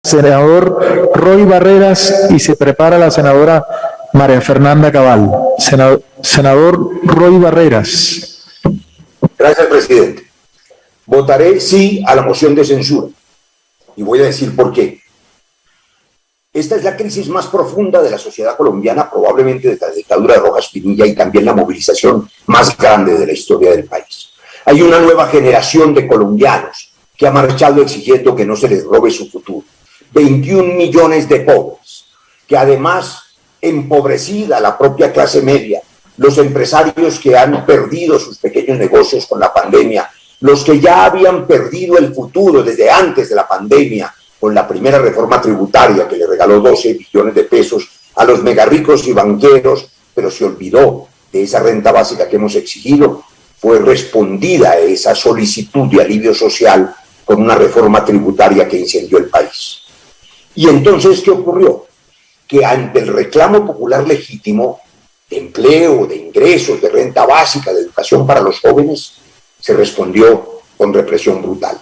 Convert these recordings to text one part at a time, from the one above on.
senador Roy Barreras y se prepara la senadora María Fernanda Cabal. Senador Roy Barreras. Gracias, presidente. Votaré sí a la moción de censura y voy a decir por qué. Esta es la crisis más profunda de la sociedad colombiana, probablemente desde la dictadura de Rojas Pinilla, y también la movilización más grande de la historia del país. Hay una nueva generación de colombianos que ha marchado exigiendo que no se les robe su futuro. 21 millones de pobres, que además, empobrecida la propia clase media, los empresarios que han perdido sus pequeños negocios con la pandemia, los que ya habían perdido el futuro desde antes de la pandemia, con la primera reforma tributaria que le regaló 12 billones de pesos a los megarricos y banqueros, pero se olvidó de esa renta básica que hemos exigido. Fue respondida a esa solicitud de alivio social con una reforma tributaria que incendió el país. Y entonces, ¿qué ocurrió? Que ante el reclamo popular legítimo de empleo, de ingresos, de renta básica, de educación para los jóvenes, se respondió con represión brutal.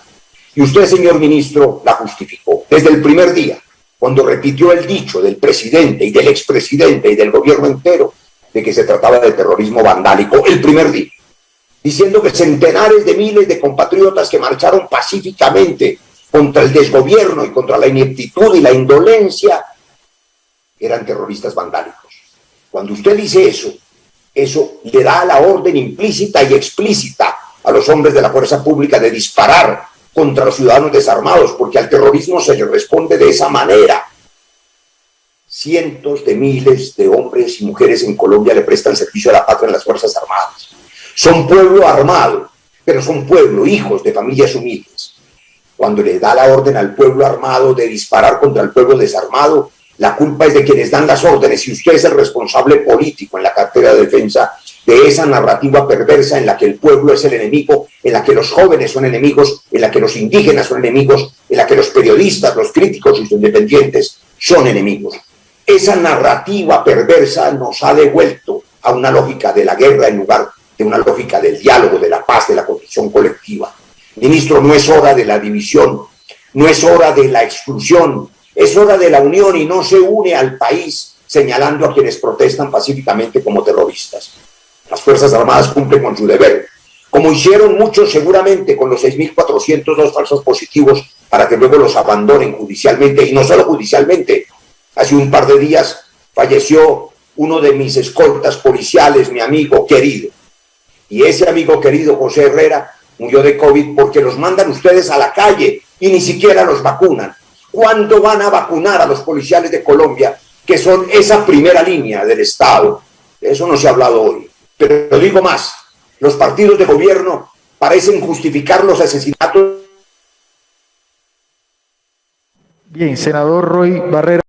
Y usted, señor ministro, la justificó desde el primer día, cuando repitió el dicho del presidente y del expresidente y del gobierno entero de que se trataba de terrorismo vandálico, el primer día, diciendo que centenares de miles de compatriotas que marcharon pacíficamente contra el desgobierno y contra la ineptitud y la indolencia eran terroristas vandálicos. Cuando usted dice eso le da la orden implícita y explícita a los hombres de la fuerza pública de disparar contra los ciudadanos desarmados, porque al terrorismo se le responde de esa manera. Cientos de miles de hombres y mujeres en Colombia le prestan servicio a la patria en las Fuerzas Armadas. Son pueblo armado, pero son pueblo, hijos de familias humildes. Cuando le da la orden al pueblo armado de disparar contra el pueblo desarmado, la culpa es de quienes dan las órdenes, y usted es el responsable político en la cartera de defensa de esa narrativa perversa en la que el pueblo es el enemigo, en la que los jóvenes son enemigos, en la que los indígenas son enemigos, en la que los periodistas, los críticos y los independientes son enemigos. Esa narrativa perversa nos ha devuelto a una lógica de la guerra en lugar de una lógica del diálogo, de la paz, de la construcción colectiva. Ministro, no es hora de la división, no es hora de la exclusión, es hora de la unión, y no se une al país señalando a quienes protestan pacíficamente como terroristas. Las Fuerzas Armadas cumplen con su deber, como hicieron muchos seguramente con los 6.402 falsos positivos para que luego los abandonen judicialmente, y no solo judicialmente. Hace un par de días falleció uno de mis escoltas policiales, mi amigo querido, y ese amigo querido, José Herrera, murió de COVID porque los mandan ustedes a la calle y ni siquiera los vacunan. ¿Cuándo van a vacunar a los policiales de Colombia, que son esa primera línea del Estado? De eso no se ha hablado hoy. Pero digo más, los partidos de gobierno parecen justificar los asesinatos. Bien, senador Roy Barreras.